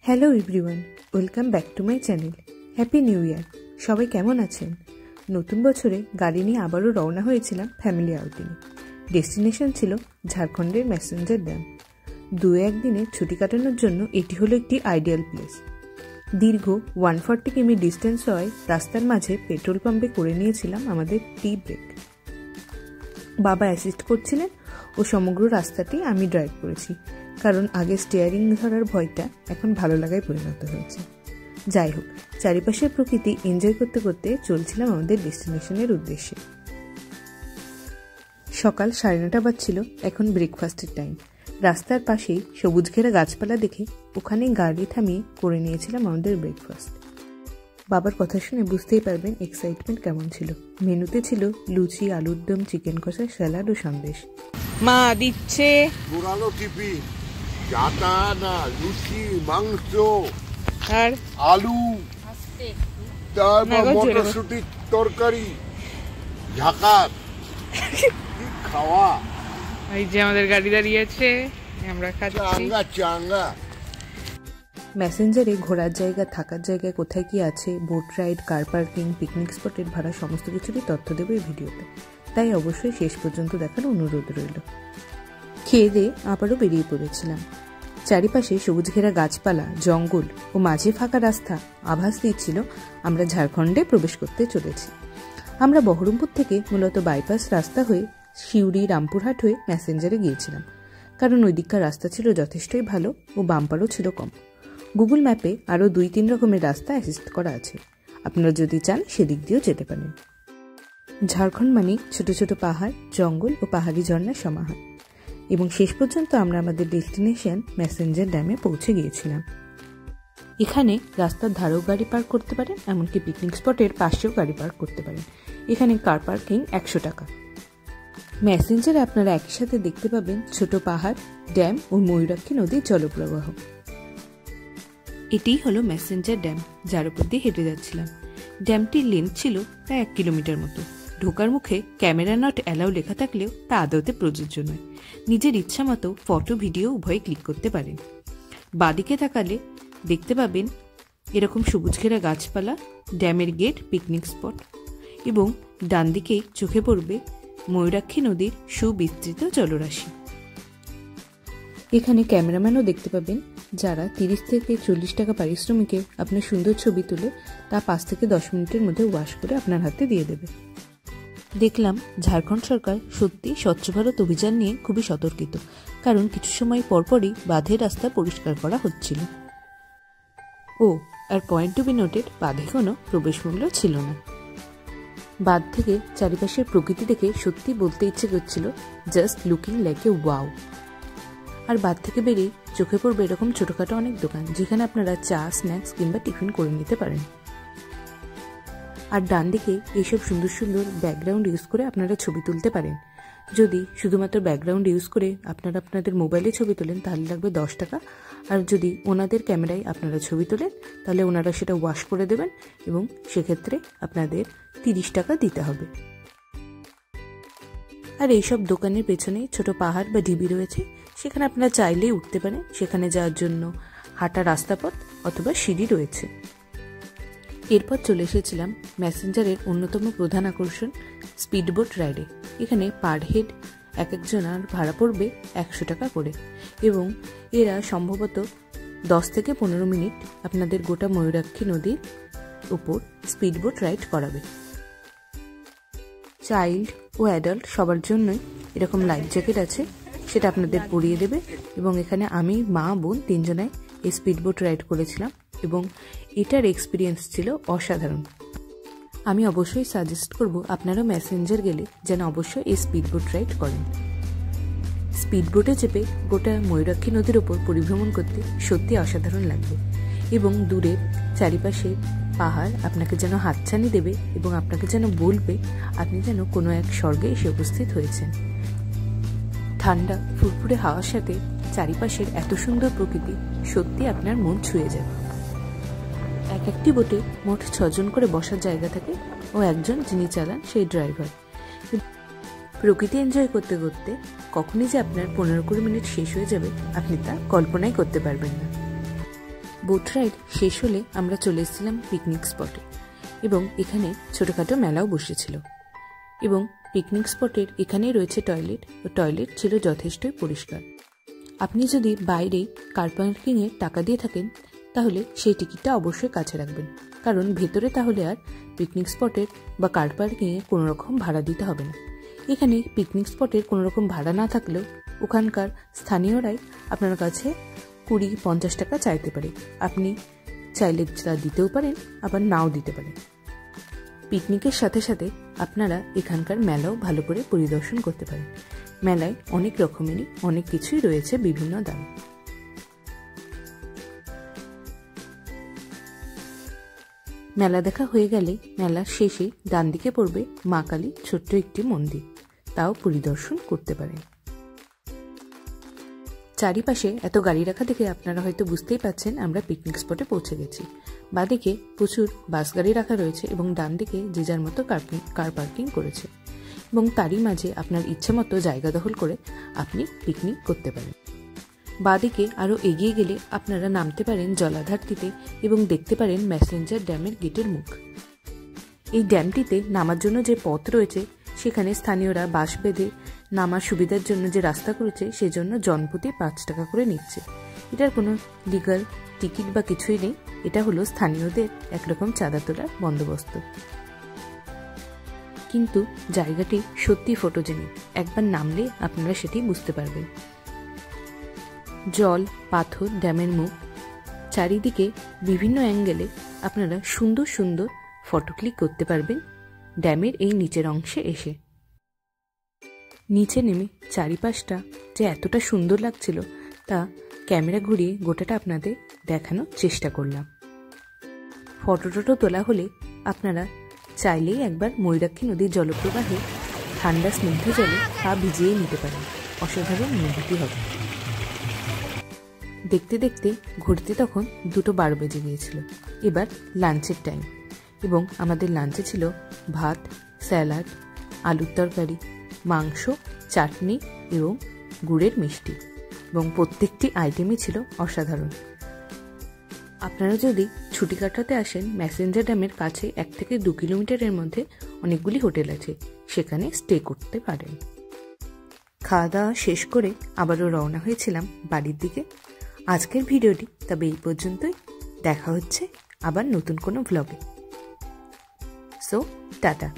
Hello everyone, welcome back to my channel. Happy new year. সবাই কেমন আছেন? নতুন বছরে গাড়ি নিয়ে আবারও রওনা হয়েছিলাম ফ্যামিলি আউটিংয়ে। ডেস্টিনেশন ছিল ঝাড়খণ্ডের ম্যাসেঞ্জার ড্যাম। 2-1 দিনের ছুটি কাটানোর জন্য এটি হলো একটি আইডিয়াল প্লেস। দীর্ঘ 140 কিমি ডিস্টেন্স হওয়ায় রাস্তার মাঝে পেট্রোল পাম্পে করে নিয়েছিলাম আমাদের টি ব্রেক। বাবা অ্যাসিস্ট করছিলেন ও সমগ্র রাস্তাটি আমি ড্রাইভ করেছি, কারণ আগে স্টিয়ারিং ধরার ভয়টা এখন ভালো লাগায় পরিণত হয়েছে। যাই হোক, চারিপাশের প্রকৃতি এনজয় করতে করতে চলছিলাম আমাদের ডেস্টিনেশনের উদ্দেশ্যে। সকাল 9:30 বাজছিল, এখন ব্রেকফাস্টের টাইম। রাস্তার পাশেই সবুজ ঘেরা গাছপালা দেখে ওখানে গাড়ি থামিয়ে করে নিয়েছিলাম আমাদের ব্রেকফাস্ট। বাবার কথা শুনে বুঝতেই পারবেন এক্সাইটমেন্ট কেমন ছিল। মেনুতে ছিল লুচি, আলুর দম, চিকেন কষা, স্যালাড ও সন্দেশ। মা দিচ্ছে পুরানো টিফিন, চাটা না, লুচি, মাংস আর আলু, তারপর মটরশুটির তরকারি, ঝাকাত খাওয়া। এই যে আমাদের গাড়ি দাঁড়িয়ে আছে, আমরা খাচ্ছি। চাঙ্গা ম্যাসেঞ্জারে ঘোরার জায়গা, থাকার জায়গায় কোথায় কি আছে, boat ride, car parking, picnic স্পটের ভাড়া সমস্ত কিছুরই তথ্য দেবো এই ভিডিওতে, তাই অবশ্যই শেষ পর্যন্ত দেখার অনুরোধ রইল। খেয়ে দিয়ে আবারও বেরিয়ে পড়েছিলাম। চারিপাশে সবুজ ঘেরা গাছপালা, জঙ্গল ও মাঝে ফাঁকা রাস্তা আভাস দিচ্ছিল আমরা ঝাড়খণ্ডে প্রবেশ করতে চলেছি। আমরা বহরমপুর থেকে মূলত বাইপাস রাস্তা হয়ে সিউড়ি, রামপুরহাট হয়ে ম্যাসেঞ্জারে গিয়েছিলাম, কারণ ওই দিককার রাস্তা ছিল যথেষ্টই ভালো ও বাম্পারও ছিল কম। গুগল ম্যাপে আরও 2-3 রকমের রাস্তা অ্যাসিস্ট করা আছে, আপনারা যদি চান সেদিক দিয়েও যেতে পারেন। ঝাড়খণ্ড মানে ছোট ছোট পাহাড়, জঙ্গল ও পাহাড়ি ঝর্ণার সমাহার। এবং শেষ পর্যন্ত আমরা আমাদের ডেস্টিনেশন ম্যাসেঞ্জার ড্যামে পৌঁছে গিয়েছিলাম। এখানে রাস্তার ধারেও গাড়ি পার্ক করতে পারেন, এমনকি পিকনিক স্পটের পাশেও গাড়ি পার্ক করতে পারেন। এখানে কার পার্কিং 100 টাকা। ম্যাসেঞ্জারে আপনারা একই সাথে দেখতে পাবেন ছোট পাহাড়, ড্যাম ও ময়ূরাক্ষী নদীর জলপ্রবাহ। এটিই হলো ম্যাসেঞ্জার ড্যাম, যার উপর দিয়ে হেঁটে যাচ্ছিলাম। ড্যামটির লেন্থ ছিল প্রায় 1 কিলোমিটার মতো। ঢোকার মুখে ক্যামেরা নট অ্যালাউ লেখা থাকলেও তা আদতে প্রযোজ্য নয়। নিজের ইচ্ছা মতো ফটো, ভিডিও উভয় ক্লিক করতে পারেন। বাঁদিকে তাকালে দেখতে পাবেন এরকম সবুজ ঘেরা গাছপালা, ড্যামের গেট, পিকনিক স্পট, এবং ডান দিকেই চোখে পড়বে ময়ূরাক্ষী নদীর সুবিস্তৃত জলরাশি। এখানে ক্যামেরাম্যানও দেখতে পাবেন, যারা 30 থেকে 40 টাকা পারিশ্রমিকে আপনার সুন্দর ছবি তুলে তা 5 থেকে 10 মিনিটের মধ্যে ওয়াশ করে আপনার হাতে দিয়ে দেবে। দেখলাম ঝাড়খণ্ড সরকার সত্যি স্বচ্ছ ভারত অভিযান নিয়ে খুবই সতর্কিত, কারণ কিছু সময় পরপরই বাঁধের রাস্তা পরিষ্কার করা হচ্ছিল। ও আর পয়েন্ট টু বি নোটেড, বাঁধে কোনো প্রবেশ মূল্য ছিল না। বাঁধ থেকে চারিপাশের প্রকৃতি দেখে সত্যি বলতে ইচ্ছে করছিল, just looking like a wow. আর বাঁধ থেকে বেরিয়ে চোখে পড়বে এরকম ছোটখাটো অনেক দোকান, যেখানে আপনারা চা, স্ন্যাক্স কিংবা টিফিন করে নিতে পারেন। আর ডান দিকে এইসব সুন্দর সুন্দর ব্যাকগ্রাউন্ড ইউজ করে আপনারা ছবি তুলতে পারেন। যদি শুধুমাত্র ব্যাকগ্রাউন্ড ইউজ করে আপনারা আপনাদের মোবাইলে ছবি তোলেন তাহলে লাগবে 10 টাকা, আর যদি ওনাদের ক্যামেরায় আপনারা ছবি তোলেন তাহলে ওনারা সেটা ওয়াশ করে দেবেন এবং সেক্ষেত্রে আপনাদের 30 টাকা দিতে হবে। আর এইসব দোকানের পেছনে ছোট পাহাড় বা ঢিবি রয়েছে, সেখানে আপনারা চাইলেই উঠতে পারেন। সেখানে যাওয়ার জন্য হাঁটা রাস্তাপথ অথবা সিঁড়ি রয়েছে। এরপর চলে এসেছিলাম ম্যাসেঞ্জারের অন্যতম প্রধান আকর্ষণ স্পিডবোট রাইডে। এখানে পার হেড এক একজনের ভাড়া পড়বে 100 টাকা করে, এবং এরা সম্ভবত 10 থেকে 15 মিনিট আপনাদের গোটা ময়ূরাক্ষী নদীর উপর স্পিডবোট রাইড করাবে। চাইল্ড ও অ্যাডাল্ট সবার জন্যই এরকম লাইফ জ্যাকেট আছে, সেটা আপনাদের পরিয়ে দেবে। এবং এখানে আমি, মা, বোন 3 জনাই এই স্পিডবোট রাইড করেছিলাম এবং এটার এক্সপিরিয়েন্স ছিল অসাধারণ। আমি অবশ্যই সাজেস্ট করব আপনারা ম্যাসেঞ্জার গেলে যেন অবশ্যই এই স্পিডবোট রাইড করেন। স্পিডবোটে চেপে গোটা ময়ূরাক্ষী নদীর ওপর পরিভ্রমণ করতে সত্যি অসাধারণ লাগবে, এবং দূরের চারিপাশে পাহাড় আপনাকে যেন হাতছানি দেবে এবং আপনাকে যেন বলবে আপনি যেন কোনো এক স্বর্গে এসে উপস্থিত হয়েছেন। ঠান্ডা ফুরফুরে হাওয়ার সাথে চারিপাশের এত সুন্দর প্রকৃতি সত্যি আপনার মন ছুঁয়ে যাবে। এক একটি বোটে মোট 6 জন করে বসার জায়গা থাকে ও একজন যিনি চালান সেই ড্রাইভার। প্রকৃতি এনজয় করতে করতে কখনই যে আপনার 15-20 মিনিট শেষ হয়ে যাবে আপনি তা কল্পনাই করতে পারবেন না। বোট রাইড শেষ হলে আমরা চলে এসেছিলাম পিকনিক স্পটে এবং এখানে ছোটোখাটো মেলাও বসেছিল এবং পিকনিক স্পটের এখানেই রয়েছে টয়লেট ও টয়লেট ছিল যথেষ্টই পরিষ্কার। আপনি যদি বাইরে কার পার্কিংয়ে টাকা দিয়ে থাকেন তাহলে সেই টিকিটটা অবশ্যই কাছে রাখবেন, কারণ ভেতরে তাহলে আর পিকনিক স্পটের বা কার পার্কিংয়ে কোনো রকম ভাড়া দিতে হবে না। এখানে পিকনিক স্পটের কোনো রকম ভাড়া না থাকলেও ওখানকার স্থানীয়রাই আপনার কাছে 20-50 টাকা চাইতে পারে। আপনি চাইলে তা দিতেও পারেন, আবার নাও দিতে পারেন। পিকনিকের সাথে সাথে আপনারা এখানকার মেলাও ভালো করে পরিদর্শন করতে পারেন। মেলায় অনেক রকমেরই অনেক কিছুই রয়েছে বিভিন্ন দামে। মেলা দেখা হয়ে গেলে মেলার শেষে ডান দিকে পড়বে মা কালী ছোট্ট একটি মন্দির, তাও পরিদর্শন করতে পারেন। চারিপাশে এত গাড়ি রাখা দেখে আপনারা হয়তো বুঝতেই পারছেন আমরা পিকনিক স্পটে পৌঁছে গেছি। বাঁদিকে প্রচুর বাস গাড়ি রাখা রয়েছে এবং ডান দিকে যে যার মতো কার পার্কিং করেছে এবং তারই মাঝে আপনার ইচ্ছে মতো জায়গা দখল করে আপনি পিকনিক করতে পারেন। বাঁদিকে আরও এগিয়ে গেলে আপনারা নামতে পারেন জলাধারটিতে এবং দেখতে পারেন ম্যাসেঞ্জার ড্যামের গেটের মুখ। এই ড্যামটিতে নামার জন্য যে পথ রয়েছে সেখানে স্থানীয়রা বাঁশ বেঁধে নামার সুবিধার জন্য যে রাস্তা করেছে সেজন্য জনপ্রতি 5 টাকা করে নিচ্ছে। এটার কোনো লিগাল টিকিট বা কিছুই নেই, এটা হলো স্থানীয়দের একরকম চাঁদা তোলার বন্দোবস্ত। কিন্তু জায়গাটি সত্যি ফটোজেনিক, একবার নামলে আপনারা সেটি বুঝতে পারবেন। জল, পাথর, ড্যামের মুখ, চারিদিকে বিভিন্ন অ্যাঙ্গেলে আপনারা সুন্দর সুন্দর ফটো ক্লিক করতে পারবেন ড্যামের এই নিচের অংশে এসে। নিচে নেমে চারিপাশটা যে এতটা সুন্দর লাগছিল তা ক্যামেরা ঘুরিয়ে গোটাটা আপনাদের দেখানোর চেষ্টা করলাম। ফটো টটো তোলা হলে আপনারা চাইলেই একবার ময়ূরাক্ষী নদীর জলপ্রবাহে ঠান্ডা স্নিগ্ধ জলে পা ভিজিয়ে নিতে পারেন, অসাধারণ অনুভূতি হবে। দেখতে দেখতে ঘুরতে তখন 2:12 বেজে গিয়েছিল। এবার লাঞ্চের টাইম এবং আমাদের লাঞ্চে ছিল ভাত, স্যালাড, আলুর তরকারি, মাংস, চাটনি এবং গুড়ের মিষ্টি এবং প্রত্যেকটি আইটেমই ছিল অসাধারণ। আপনারা যদি ছুটি কাটাতে আসেন ম্যাসেঞ্জার ড্যামের কাছে 1 থেকে 2 কিলোমিটারের মধ্যে অনেকগুলি হোটেল আছে, সেখানে স্টে করতে পারেন। খাওয়া দাওয়া শেষ করে আবারও রওনা হয়েছিলাম বাড়ির দিকে। আজকের ভিডিওটি তবে এই পর্যন্তই, দেখা হচ্ছে আবার নতুন কোনো ভ্লগে। So tata.